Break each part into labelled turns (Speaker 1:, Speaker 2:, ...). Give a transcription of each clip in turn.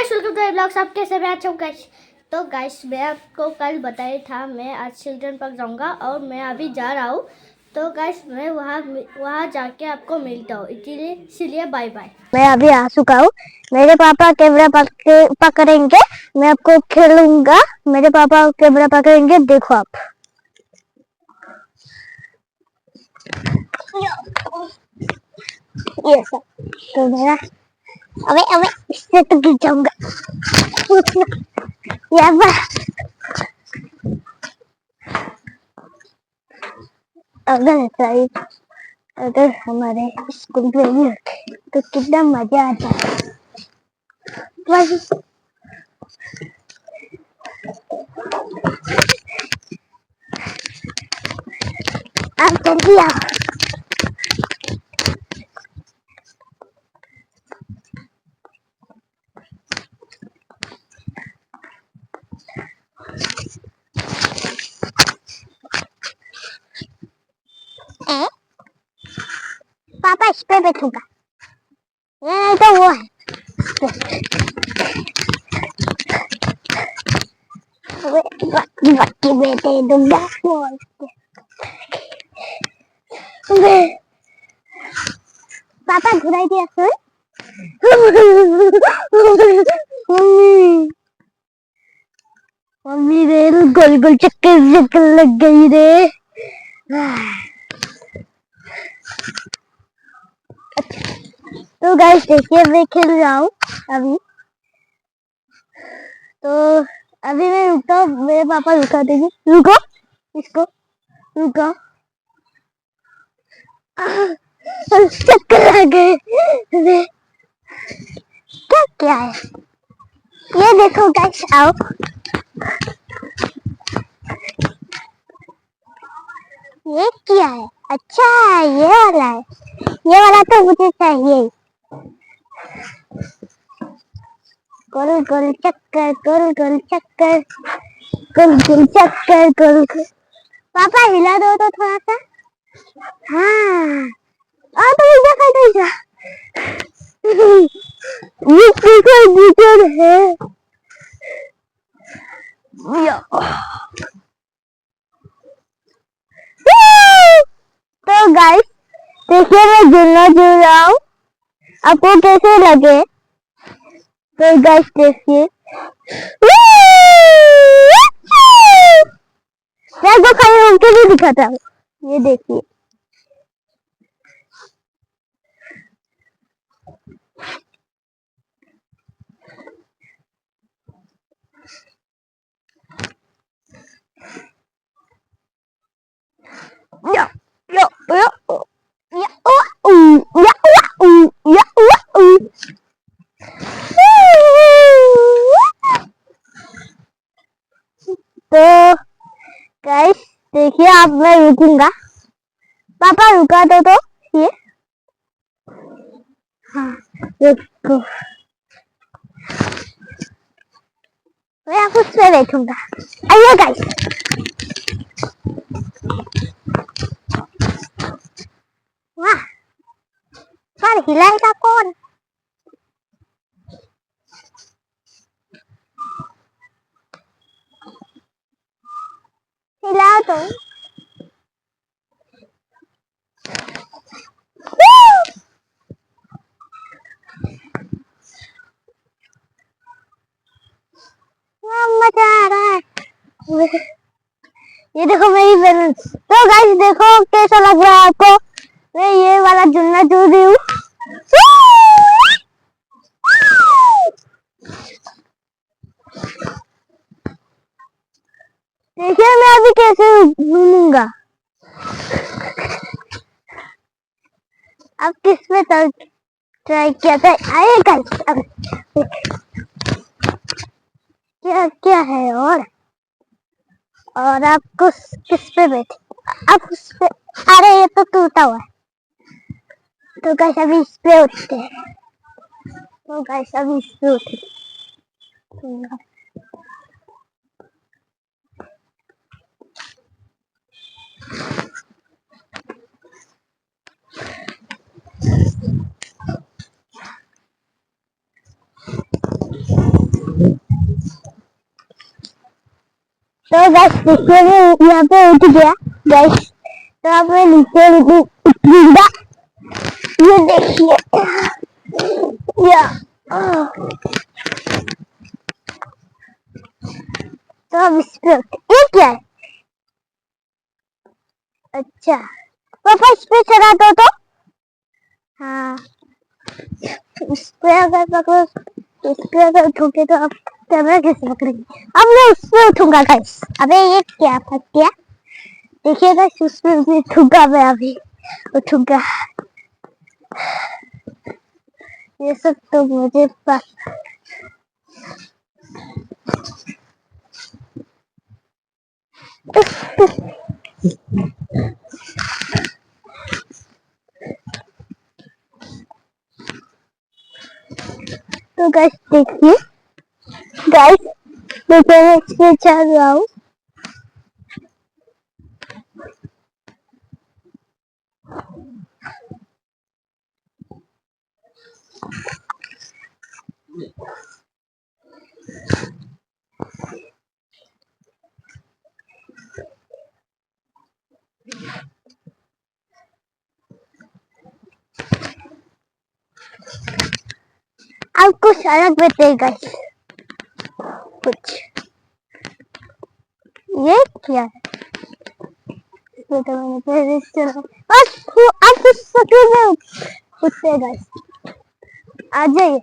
Speaker 1: Guys welcome to blogs. आप कैसे हैं? अच्छा गाइस, तो गाइस मैं आपको कल बताया था मैं आज चिल्ड्रन पार्क जाऊंगा और मैं अभी जा रहा हूँ। तो गाइस मैं वहाँ जाके आपको मिलता हूँ, इसलिए बाय बाय।
Speaker 2: मैं अभी आ चुका हूँ। मेरे पापा कैमरा पकड़ेंगे, मैं आपको खेलूंगा। मेरे पापा कैमरा पकड़ेंगे, देखो आप। ये सब तो मेरा अबे अबे इससे तो गिर जाऊंगा। अगर अगर हमारे स्कूल में भी होते तो कितना मजा आता है। आप जल्दी आओ। पापा इस पे बैठूंगा, ये नहीं तो वो है। बाकी बेटे दूंगा। पापा घुराई दिया सुन। मम्मी रे गोल गोल चक्कर लग गई रे। तो गाइस देखिए मैं खेल रहा हूँ अभी। तो अभी मैं रुकता हूँ, मेरे पापा रुका देंगे। रुको इसको, रुको। चक्कर लग गए। क्या है ये? देखो गाइस, आओ। ये क्या है? अच्छा ये वाला है, ये वाला तो मुझे चाहिए। गोल गोल चक्कर, गोल गोल चक्कर, गोल गोल चक्कर, गोल गोल। पापा हिला दो तो थोड़ा सा। हाँ तो इधर कर दो। ये किसका गिटार है? तो गाइस देखिए मैं झूलना झूल रहा हूँ, आपको कैसे लगे? तो गाइस देखिए, मैं आपको खड़े होकर भी दिखाता हूँ। ये देखिए, या या या या या या तो गाइस देखिए, आप मैं रुकूंगा। पापा रुका दो तो ये। हाँ रुको, मैं आप उस पे बैठूंगा। आइए गाइस। वाह, पर हिलाएगा कौन? हिलाओ तो। मजा आ रहा है। ये देखो मेरी बैलेंस। तो गाइस देखो कैसा लग रहा है आपको? मैं ये वाला झूलना झूल रही हूँ। देखिए मैं अभी कैसे झूलूंगा। अब किस पे ट्राई किया था? आए गाइस, अब क्या क्या है? और आप किस पे बैठे? आप उस पे। अरे ये तो टूटा हुआ है। तो गाइस अभी इस पे उठते हैं। तो गाइस अभी इस पे उठते हैं। तो गाइस देखिए मैं यहाँ पे उठ गया गाइस। तो आप मैं नीचे उतरूंगा, ये देखिए या तो अब इस पे ये क्या है? अच्छा पापा इस पे चढ़ा दो तो। हाँ इस पे अगर पकड़ो, इस पे अगर ठोके तो आप कैमरा कैसे पकड़ेंगे? अब मैं उस पे उठूंगा गाइस। अबे ये क्या फट गया? देखिए गाइस उस पे भी उठूंगा, मैं अभी उठूंगा। ये सब तो मुझे तो गाइस देखिए गाइस, देखिए मैं इस पे चढ़ रहा हूँ। अब कुछ अलग बताइए कुछ। ये क्या है? इसमें तो मैंने पहले से चला आप कुछ सेकंड में उठते गाइस, आ जाइए।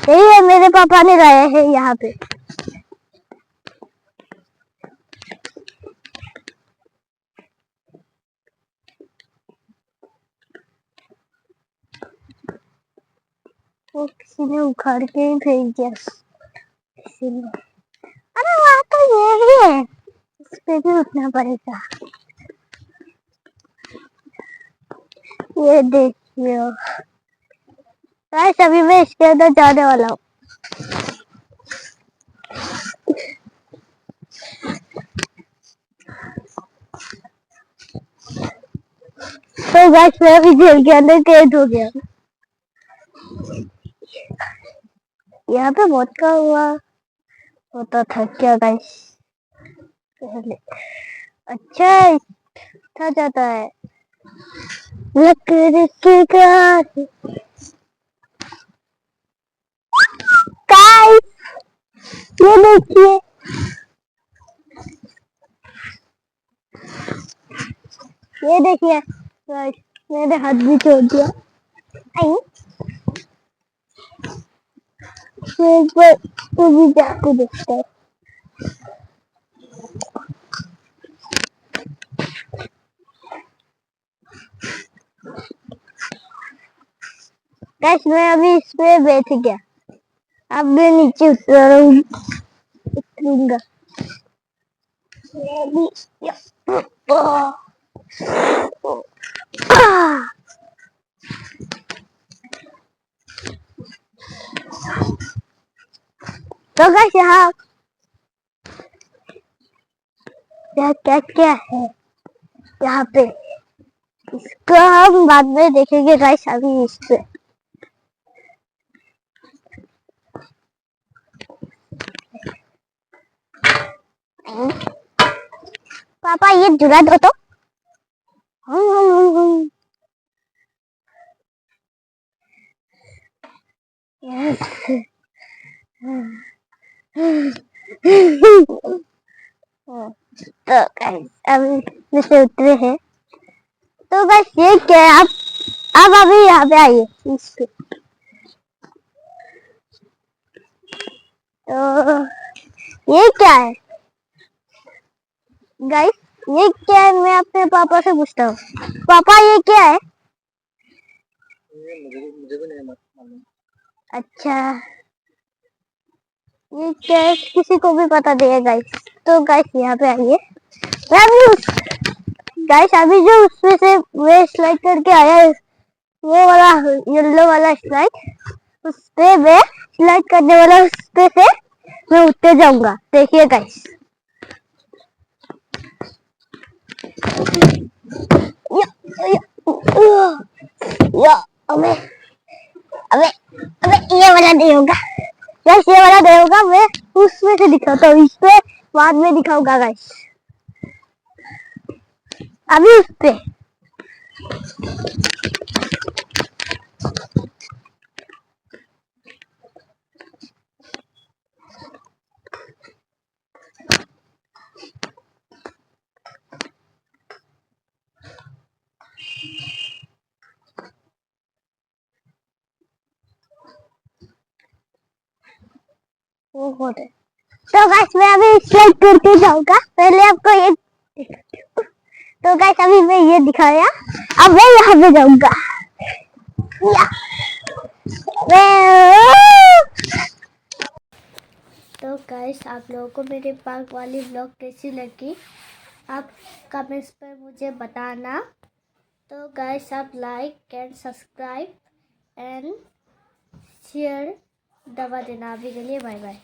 Speaker 2: यही है मेरे पापा ने लाया है यहाँ पे। वो किसी ने उखाड़ के ही फेंक दिया किसी ने। अरे वहाँ तो ये भी है, इस पे भी उठना पड़ेगा। ये देखिए गाइस, अभी मैं इसके अंदर जाने वाला हूँ। तो गाइस मैं अभी जेल के अंदर कैद हो गया। यहाँ पे मौत का हुआ होता था क्या गाइस पहले? अच्छा था जाता है लकड़ी की गाड़ी। गाइस ये देखिए, ये देखिए गाइस, मैंने हाथ भी छोड़ दिया। आई एक बार तो भी जाके देखता है। गाइस मैं अभी इस पे बैठ गया, अब मैं नीचे उतरूंगा। तो गाइस यहाँ क्या क्या है यहाँ पे, इसको हम बाद में देखेंगे गाइस। अभी इस पे पापा ये जुड़ा दो तो। यस तो गाइस अभी जैसे उतरे हैं। तो गाइस ये क्या है? आप अभी यहाँ पे आइए इस पे। तो ये क्या है गाइस? ये क्या है? मैं अपने पापा से पूछता हूँ। पापा ये क्या है? मुझे भी नहीं मालूम। अच्छा ये क्या है? किसी को भी पता नहीं है गाइस। तो गाइस यहाँ पे आइए। गाइस अभी जो उसमें से वे स्लाइड करके आया है, वो वाला येलो वाला स्लाइड, उस पे मैं स्लाइड करने वाला, उस पे से मैं उठते जाऊंगा। देखिए गाइस, अबे अबे अबे ये वाला नहीं होगा, गाइस ये वाला देखोगा मैं उसमें से दिखाता हूँ, इस पे बाद में दिखाऊंगा गाइस, अभी उस पे। वो होते तो गाइस मैं अभी स्लाइड करके जाऊंगा, पहले आपको ये दिखाती हूँ। तो गाइस अभी मैं ये दिखाया, अब मैं यहाँ पे जाऊंगा। या
Speaker 1: तो गाइस आप लोगों को मेरे पार्क वाली ब्लॉग कैसी लगी, आप कमेंट्स पर मुझे बताना। तो गाइस आप like and subscribe and share दबा देना। अभी के लिए बाय बाय।